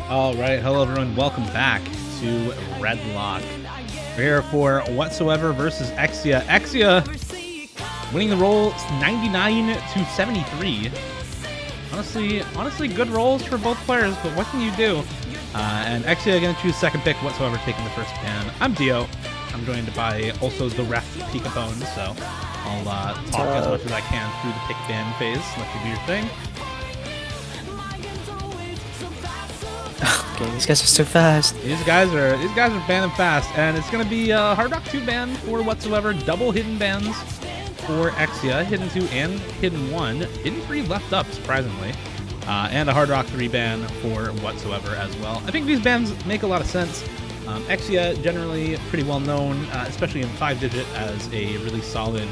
All right, hello everyone. Welcome back to Redlock. We're here for Whatsoever versus Exia. Exia winning the roll 99 to 73. Honestly, good rolls for both players, but what can you do? And Exia going to choose second pick. Whatsoever taking the first ban. I'm Dio. I'm joined by also the ref Peekabone, so I'll talk as much as I can through the pick ban phase. Let you do your thing. Okay, these guys are so fast. These guys are banning fast, and it's gonna be Hard Rock 2 ban for Whatsoever, double hidden bans for Exia, hidden 2 and hidden 1, hidden 3 left up surprisingly, and a Hard Rock 3 ban for Whatsoever as well. I think these bans make a lot of sense. Exia generally pretty well known, especially in 5-digit, as a really solid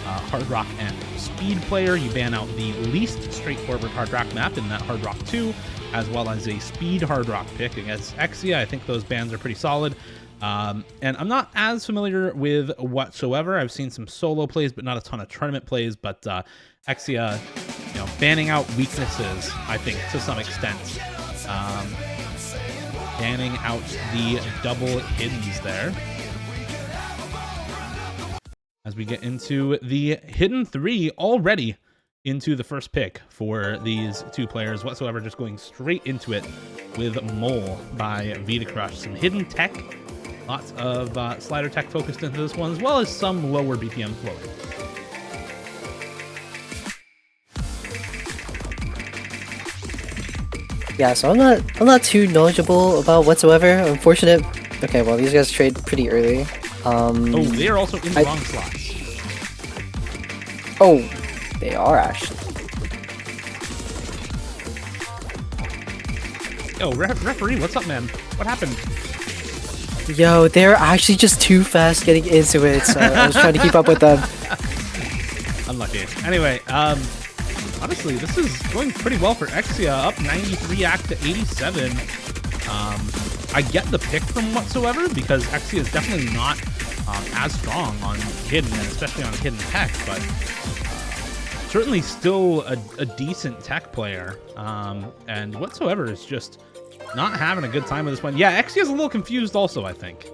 Hard Rock and speed player. You ban out the least straightforward Hard Rock map in that Hard Rock 2, as well as a speed Hard Rock pick against Exia. I think those bans are pretty solid. And I'm not as familiar with Whatsoever. I've seen some solo plays, but not a ton of tournament plays. But Exia, banning out weaknesses, I think, to some extent. Banning out the double hiddens there. As we get into the hidden 3 already into the first pick for these two players. Whatsoever just going straight into it with Mole by Vita Crush. Some hidden tech, lots of slider tech focused into this one, as well as some lower BPM floating. Yeah, so I'm not too knowledgeable about Whatsoever. Unfortunate. Okay, well these guys trade pretty early. Oh, they are also in the wrong slots. Oh, they are actually. Yo, referee, what's up, man? What happened? Yo, they're actually just too fast getting into it, so I was trying to keep up with them. Unlucky. Anyway, honestly, this is going pretty well for Exia, up 93 act to 87. I get the pick from Whatsoever because Exia is definitely not as strong on hidden, and especially on hidden tech, but certainly still a decent tech player. And Whatsoever is just not having a good time with this one. Yeah, Exia is a little confused also, I think.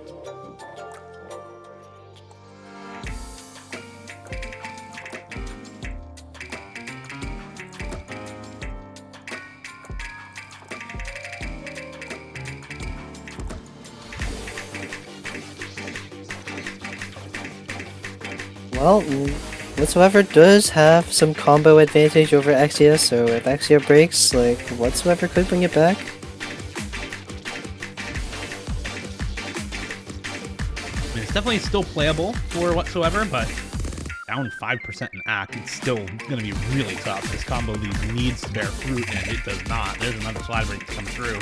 Well, Whatsoever does have some combo advantage over Exia, so if Exia breaks, like, Whatsoever could bring it back. I mean, it's definitely still playable for Whatsoever, but down 5% in act, it's still going to be really tough. This combo lead needs to bear fruit, and it does not. There's another slide break to come through.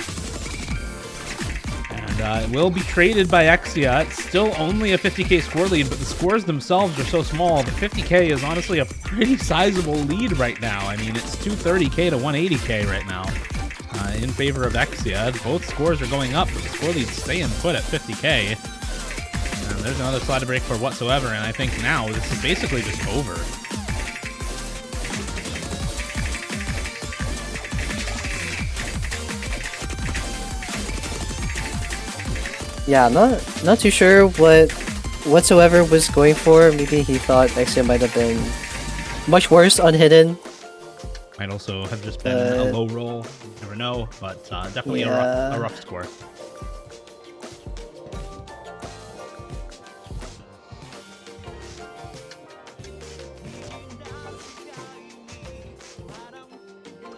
And it will be traded by Exia. It's still only a 50k score lead, but the scores themselves are so small that 50k is honestly a pretty sizable lead right now. I mean, it's 230k to 180k right now in favor of Exia. Both scores are going up, but the score lead's staying put at 50k. And there's another slider break for Whatsoever, and I think now this is basically just over. Yeah, not too sure what Whatsoever was going for. Maybe he thought Exia might have been much worse on hidden. Might also have just been a low roll. Never know, but definitely a rough score.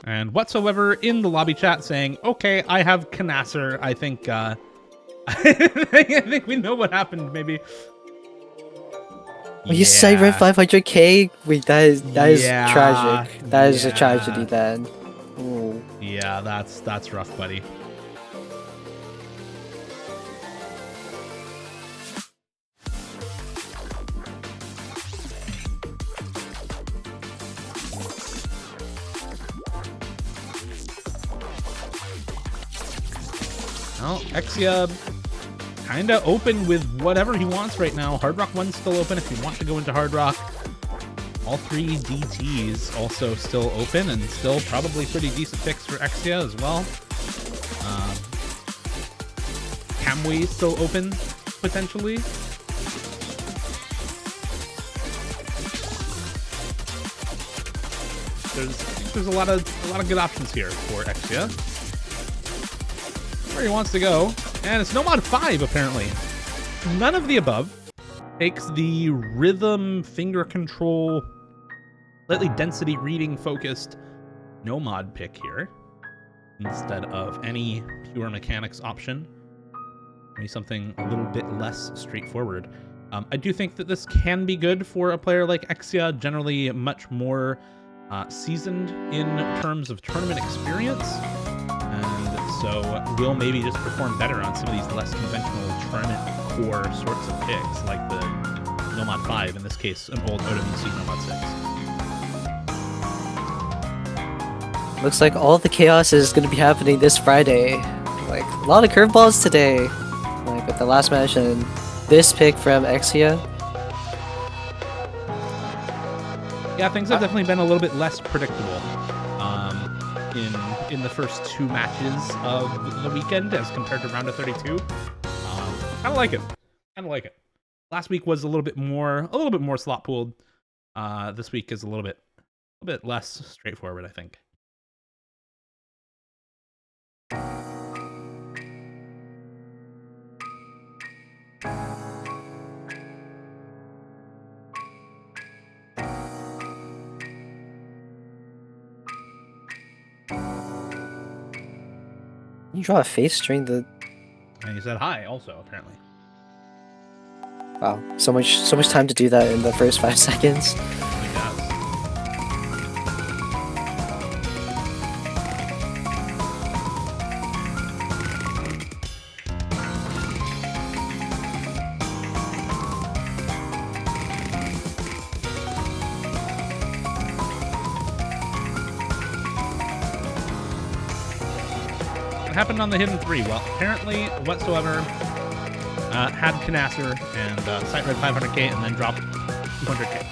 And Whatsoever in the lobby chat saying, "Okay, I have Canasser. I think I think we know what happened. Maybe." Well, you say red 500k? Wait, that is tragic. That is a tragedy then. Ooh. Yeah, that's rough, buddy. Well, Exia kind of open with whatever he wants right now. Hard Rock 1's still open if you want to go into Hard Rock. All three DTs also still open and still probably pretty decent picks for Exia as well. Camway still open, potentially. There's a lot of good options here for Exia. Where he wants to go, and it's Nomad 5 apparently. None of the above. Takes the rhythm, finger control, slightly density reading focused Nomad pick here instead of any pure mechanics option. Maybe something a little bit less straightforward. I do think that this can be good for a player like Exia, generally much more seasoned in terms of tournament experience, and so will maybe just perform better on some of these less conventional tournament core sorts of picks, like the Nomad 5, in this case, an old OWC Nomad 6. Looks like all the chaos is going to be happening this Friday. Like, a lot of curveballs today. Like, with the last match and this pick from Exia. Yeah, things have definitely been a little bit less predictable in the first two matches of the weekend as compared to round of 32. Kind of like it. Kind of like it. Last week was a little bit more slot pooled. This week is a little bit less straightforward, I think. You draw a face during the... And he said hi also, apparently. Wow, so much time to do that in the first 5 seconds. He does. What happened on the hidden 3? Well, apparently, whatsoever had Canasser and site read 500k and then dropped 200k.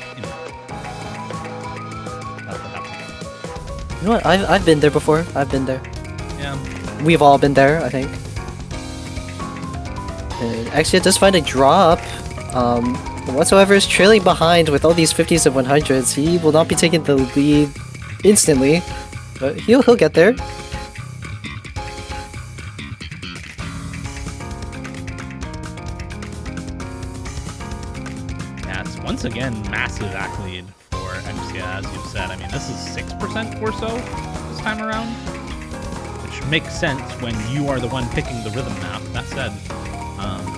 That's what happened. You know what? I've been there before. I've been there. Yeah. We've all been there, I think. And Exia does find a drop. Whatsoever is trailing behind with all these 50s and 100s. He will not be taking the lead instantly, but he'll get there. Once again, massive accolade for Exia, as you've said. I mean, this is 6% or so this time around, which makes sense when you are the one picking the rhythm map. That said,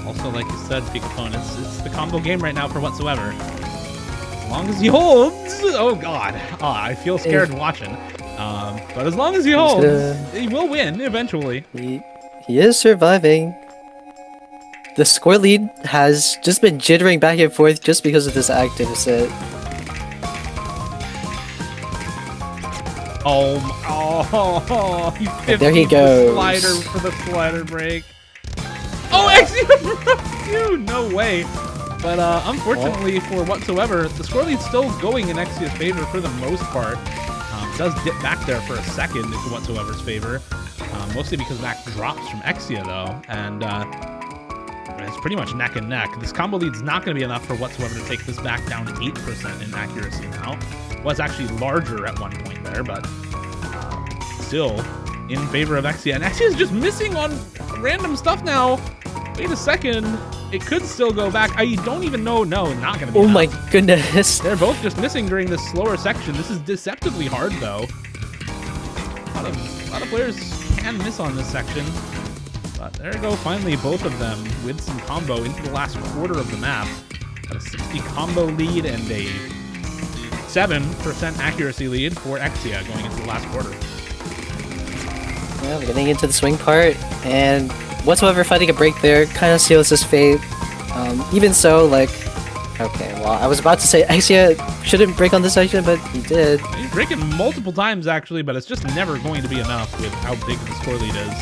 also, like you said, Picapone, it's the combo game right now for whatsoever. As long as he holds, oh god, I feel scared watching. But as long as he holds, he will win eventually. He is surviving. The score lead has just been jittering back and forth just because of this active set. There he goes. Slider for the slider break. Oh, Exia, dude, no way. But unfortunately for whatsoever, the score lead's still going in Exia's favor for the most part. Does dip back there for a second into whatsoever's favor, mostly because back drops from Exia though, and it's pretty much neck and neck. This combo lead's not going to be enough for whatsoever to take this back down to 8% in accuracy now. Was actually larger at one point there, but still in favor of Exia. And Exia's just missing on random stuff now. Wait a second. It could still go back. I don't even know. No, not going to be enough. My goodness. They're both just missing during this slower section. This is deceptively hard, though. A lot of players can miss on this section. But there you go, finally, both of them with some combo into the last quarter of the map. Got a 60 combo lead and a 7% accuracy lead for Exia going into the last quarter. Yeah, we're getting into the swing part, and whatsoever fighting a break there kind of seals his fate. Even so, like, okay, well, I was about to say Exia shouldn't break on this section, but he did. He's breaking multiple times, actually, but it's just never going to be enough with how big the score lead is.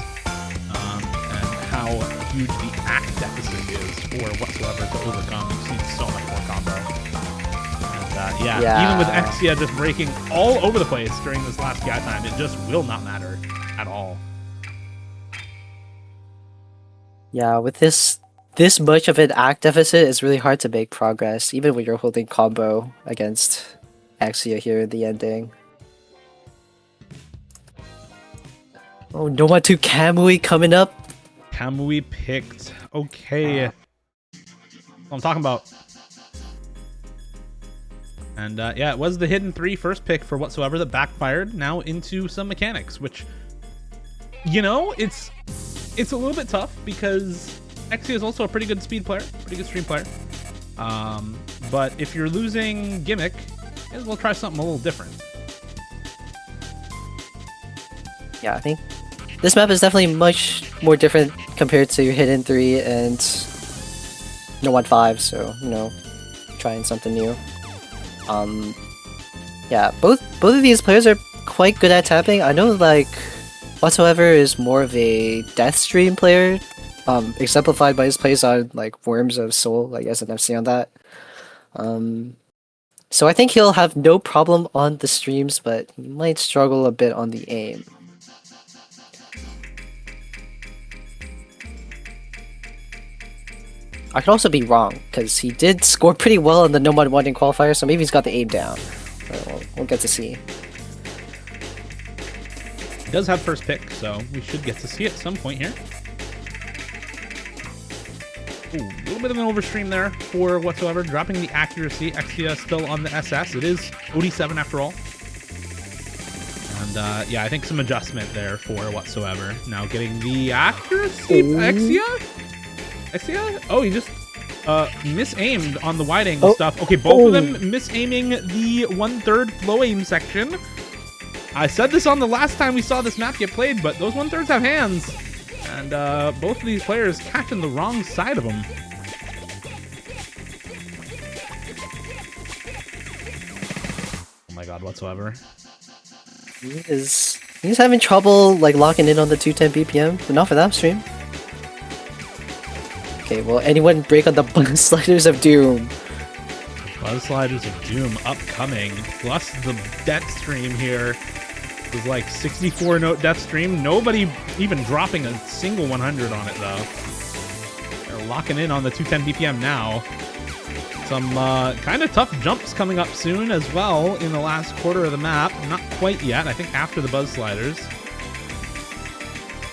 How huge the act deficit is for whatsoever to overcome. You've seen so much more combo. And yeah, even with Exia just breaking all over the place during this last guy time, it just will not matter at all. Yeah, with this much of an act deficit, it's really hard to make progress, even when you're holding combo against Exia here in the ending. Oh, Noma 2 Kamui coming up. Kamui picked. Okay. That's what I'm talking about. And yeah, it was the hidden 3 first pick for whatsoever that backfired now into some mechanics, which, you know, it's a little bit tough because Exia is also a pretty good speed player, pretty good stream player. But if you're losing gimmick, we'll try something a little different. Yeah, I think this map is definitely much more different compared to Hidden 3 and No 1-5, so, you know, trying something new. Yeah, both of these players are quite good at tapping. I know, like, Whatsoever is more of a death stream player, exemplified by his plays on, like, Worms of Soul, like SNFC on that. So I think he'll have no problem on the streams, but he might struggle a bit on the aim. I could also be wrong, because he did score pretty well in the No Mod 1 in Qualifier, so maybe he's got the aim down. We'll get to see. He does have first pick, so we should get to see it at some point here. Ooh, a little bit of an overstream there for Whatsoever, dropping the accuracy. Exia still on the SS. It is OD7 after all. And yeah, I think some adjustment there for Whatsoever. Now getting the accuracy. Exia? Oh, he just misaimed on the wide angle stuff. Okay, both of them misaiming the 1/3 flow aim section. I said this on the last time we saw this map get played, but those 1/3s have hands. And both of these players catching the wrong side of them. Oh my god, Whatsoever. He's having trouble like locking in on the 210 BPM, but not for that stream. Okay, will anyone break on the Buzz Sliders of Doom? Buzz Sliders of Doom upcoming, plus the death stream here. It was like 64 note death stream. Nobody even dropping a single 100 on it though. They're locking in on the 210 BPM now. Some kind of tough jumps coming up soon as well in the last quarter of the map. Not quite yet. I think after the Buzz Sliders.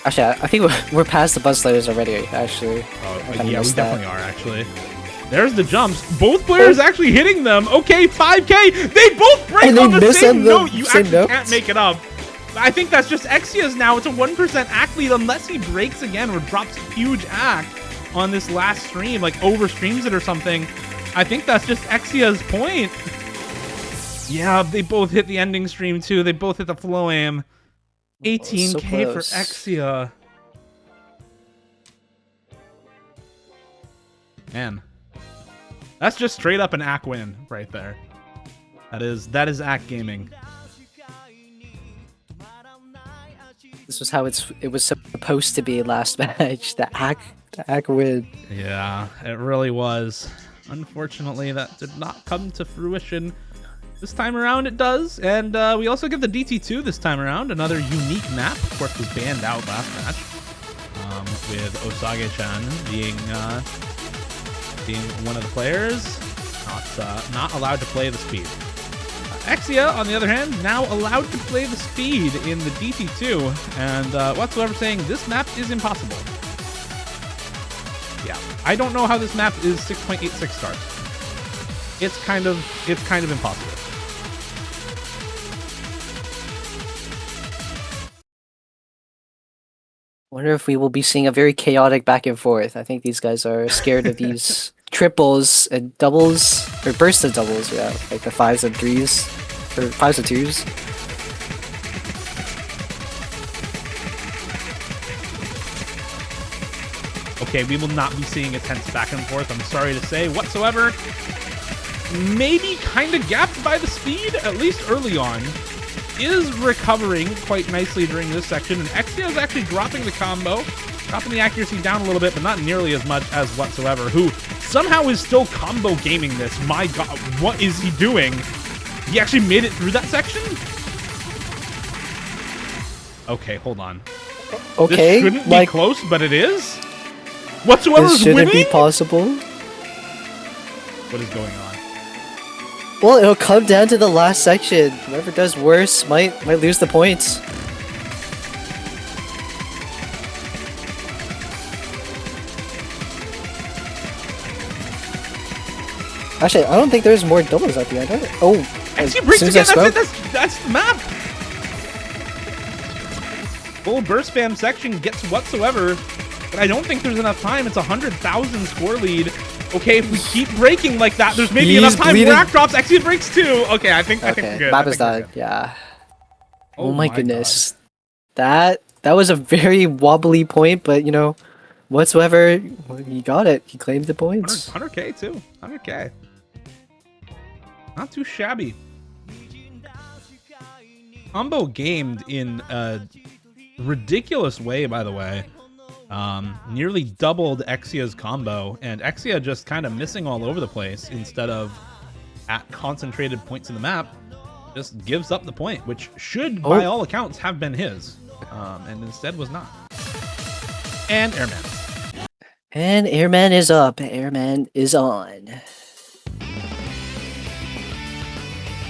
Actually, I think we're past the Buzz Sliders already, actually. Oh, yeah, we definitely are, actually. There's the jumps. Both players actually hitting them. Okay, 5K. They both break on the same note. You actually can't make it up. I think that's just Exia's now. It's a 1% act lead unless he breaks again or drops a huge act on this last stream, like overstreams it or something. I think that's just Exia's point. Yeah, they both hit the ending stream too. They both hit the flow aim. 18K for Exia. Man, that's just straight up an ACK win right there. That is ACK gaming. This was how it was supposed to be last match. The ACK win. Yeah, it really was. Unfortunately, that did not come to fruition. This time around it does, and we also get the DT2 this time around, another unique map. Of course, was banned out last match, with Osage-chan being one of the players, not allowed to play the speed. Exia, on the other hand, now allowed to play the speed in the DT2, and Whatsoever saying this map is impossible. Yeah, I don't know how this map is 6.86 stars. It's kind of impossible. Wonder if we will be seeing a very chaotic back and forth. I think these guys are scared of these triples and doubles, or bursts of doubles, yeah, like the 5s and 3s, or 5s and 2s. Okay, we will not be seeing a tense back and forth, I'm sorry to say. Whatsoever, maybe kind of gapped by the speed, at least early on, is recovering quite nicely during this section, and Exia is actually dropping the combo, dropping the accuracy down a little bit, but not nearly as much as Whatsoever, who somehow is still combo gaming this. My god, what is he doing? He actually made it through that section? Okay, hold on. Okay, this shouldn't be close, but it is? Whatsoever This is shouldn't winning? be possible. What is going on? Well, it'll come down to the last section. Whoever does worse might lose the points. Actually, I don't think there's more doubles at the end. Oh, Exia breaks soon as I again. That's spoke- it. That's the map. Full burst spam section gets whatsoever, but I don't think there's enough time. It's 100,000 score lead. Okay, if we keep breaking like that, there's maybe enough time. bleeding. Rack drops. Exia breaks too. Okay, I think we're Okay, good. map I is think we're done. good. Yeah. Oh, Oh my God. goodness. That was a very wobbly point, but you know, whatsoever, well, he got it. He claimed the points. 100K too. 100K. Not too shabby. Combo gamed in a ridiculous way, by the way. Nearly doubled Exia's combo, and Exia just kind of missing all over the place instead of at concentrated points in the map. Just gives up the point, which should, by all accounts, have been his, and instead was not. And Airman. And Airman is up. Airman is on.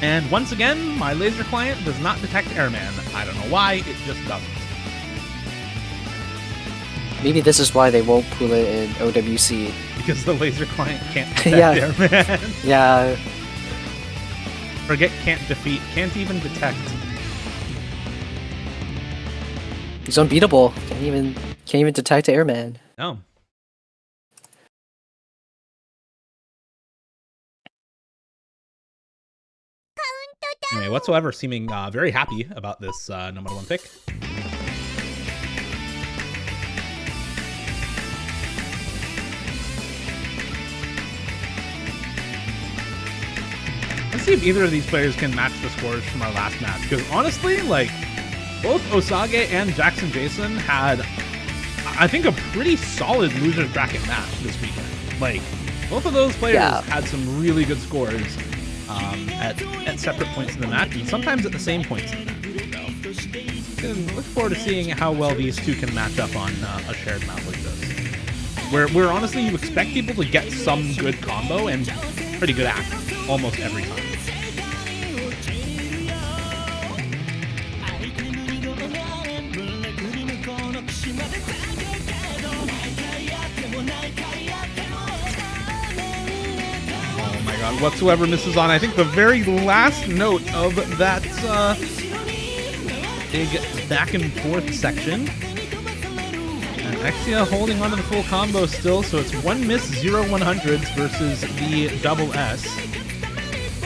And once again, my laser client does not detect Airman. I don't know why, it just doesn't. Maybe this is why they won't pull it in OWC. Because the laser client can't detect Yeah. Airman. Yeah, Forget can't defeat, can't even detect. he's unbeatable. Can't even detect Airman. No. Anyway, whatsoever seeming very happy about this number 1 pick. Let's see if either of these players can match the scores from our last match. Because honestly, like, both Osage and Jackson Jason had, I think, a pretty solid losers bracket match this weekend. Like, both of those players had some really good scores at separate points in the match, and sometimes at the same points in the match. So, look forward to seeing how well these two can match up on a shared map like this. Where honestly you expect people to get some good combo and pretty good act almost every time. Oh my god, whatsoever misses on, I think, the very last note of that big back and forth section. And Exia holding onto the full combo still, so it's 1 miss, 0 100s versus the double S.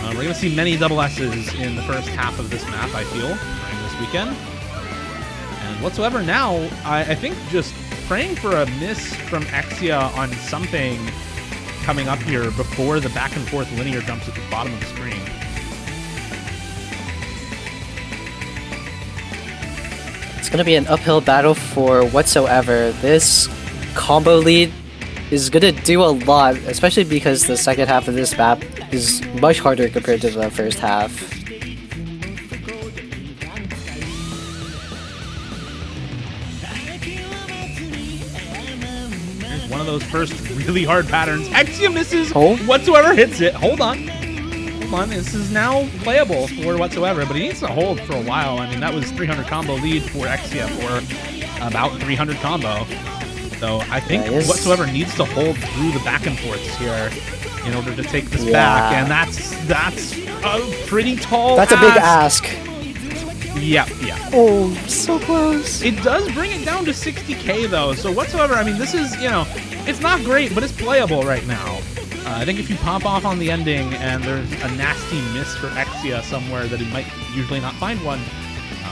We're going to see many double S's in the first half of this map, I feel, during this weekend. And whatsoever now, I think just praying for a miss from Exia on something coming up here before the back and forth linear jumps at the bottom of the screen. It's gonna be an uphill battle for whatsoever. This combo lead is gonna do a lot, especially because the second half of this map is much harder compared to the first half. Here's one of those first really hard patterns. Exia misses, Oh. whatsoever hits it. Hold on. Hold on, this is now playable for whatsoever, but he needs to hold for a while. I mean, that was 300 combo lead for Exia for about 300 combo. So I think whatsoever needs to hold through the back and forths here in order to take this back, and that's a pretty tall That's a big ask. Yeah. Oh, so close. It does bring it down to 60k though, so whatsoever, I mean, this is, you know, it's not great, but it's playable right now. I think if you pop off on the ending and there's a nasty miss for Exia somewhere that he might usually not find one,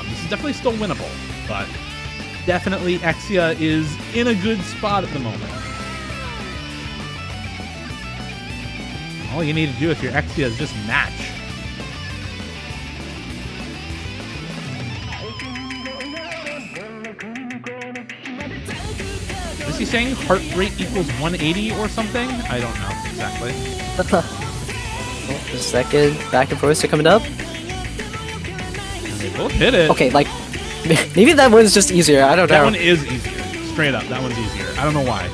this is definitely still winnable, but definitely Exia is in a good spot at the moment. All you need to do if you're Exia is just match. Is he saying heart rate equals 180 or something? I don't know exactly. The second back and forths are coming up. And they both hit it. Okay, like, maybe that one's just easier. I don't know. That one is easier. Straight up, that one's easier. I don't know why.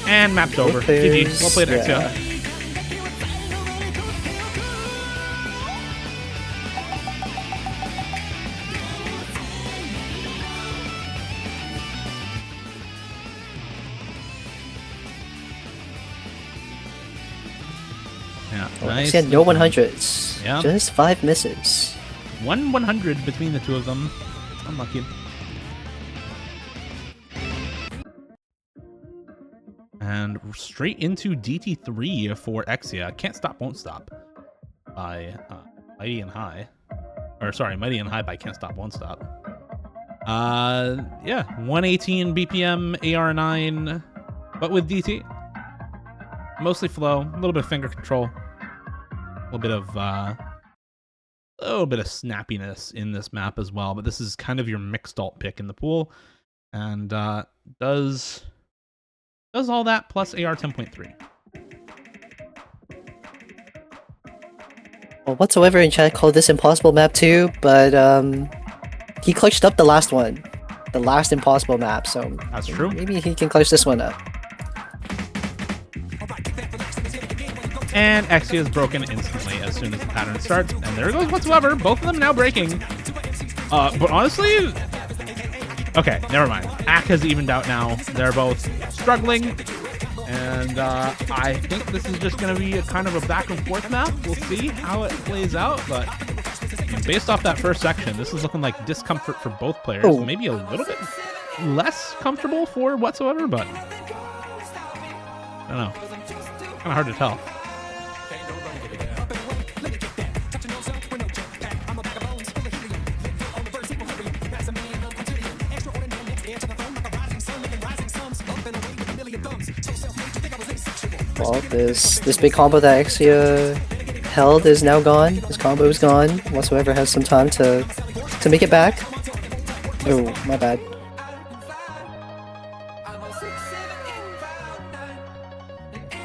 And map's over. GG. Well played, Exia. Yeah, nice. Exia, no 100s. Yeah. Just 5 misses. 1 100 between the two of them. Unlucky. And straight into DT3 for Exia. Can't Stop, Won't Stop by Mighty and High. Or sorry, Mighty and High by Can't Stop, Won't Stop. Yeah, 118 BPM, AR9, but with DT. Mostly flow, a little bit of finger control, a little bit of snappiness in this map as well. But this is kind of your mixed alt pick in the pool, and does all that plus AR 10.3. Well, Whatsoever in chat called this impossible map too, but he clutched up the last one, the last impossible map. So That's true. Maybe he can clutch this one up. And Exia is broken instantly as soon as the pattern starts. And there goes Whatsoever. Both of them now breaking. But honestly, okay, never mind. Ak has evened out now. They're both struggling. And I think this is just going to be a kind of a back and forth map. We'll see how it plays out. But based off that first section, this is looking like discomfort for both players. Oh. Maybe a little bit less comfortable for Whatsoever, but I don't know. Kind of hard to tell. Well, this big combo that Exia held is now gone. His combo is gone. Whatsoever has some time to make it back. Oh, my bad.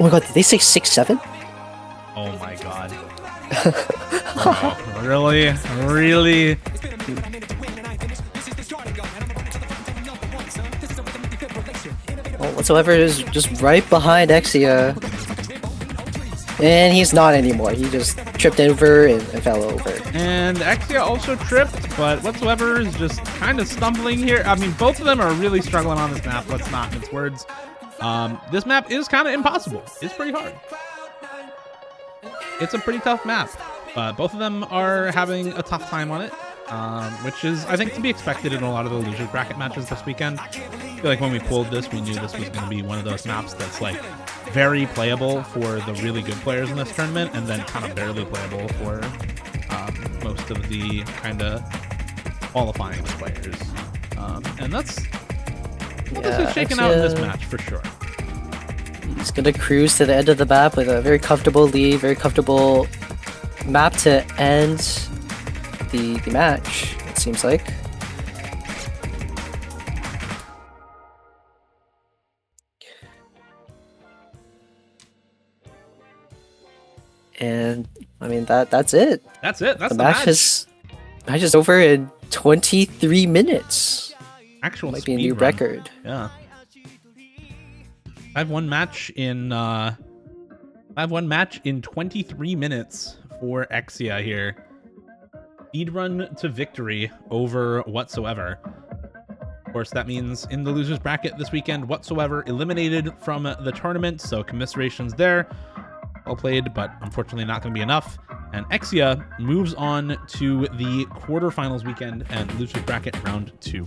Oh my god, did they say 6-7? Oh my god. Bro, really? Really? Well, Whatsoever is just right behind Exia. And he's not anymore. He just tripped over and fell over. And Exia also tripped, but Whatsoever is just kind of stumbling here. I mean, both of them are really struggling on this map. Let's not mince words. This map is kind of impossible. It's pretty hard. It's a pretty tough map. Both of them are having a tough time on it, which is, I think, to be expected in a lot of the losers bracket matches this weekend. I feel like when we pulled this, we knew this was going to be one of those maps that's like very playable for the really good players in this tournament, and then kind of barely playable for most of the kind of qualifying players. And that's this is shaking out in this match for sure. He's gonna cruise to the end of the map with a very comfortable lead, very comfortable map to end the match, it seems like. And I mean that's it. That's it. That's the match is over in 23 minutes. Actual might be a speed new run. record. Yeah. I've one match in 23 minutes for Exia here. Speed run to victory over Whatsoever. Of course, that means in the losers bracket this weekend, Whatsoever eliminated from the tournament, so commiserations there. Well played, but unfortunately not going to be enough. And Exia moves on to the quarterfinals weekend and losers bracket round 2.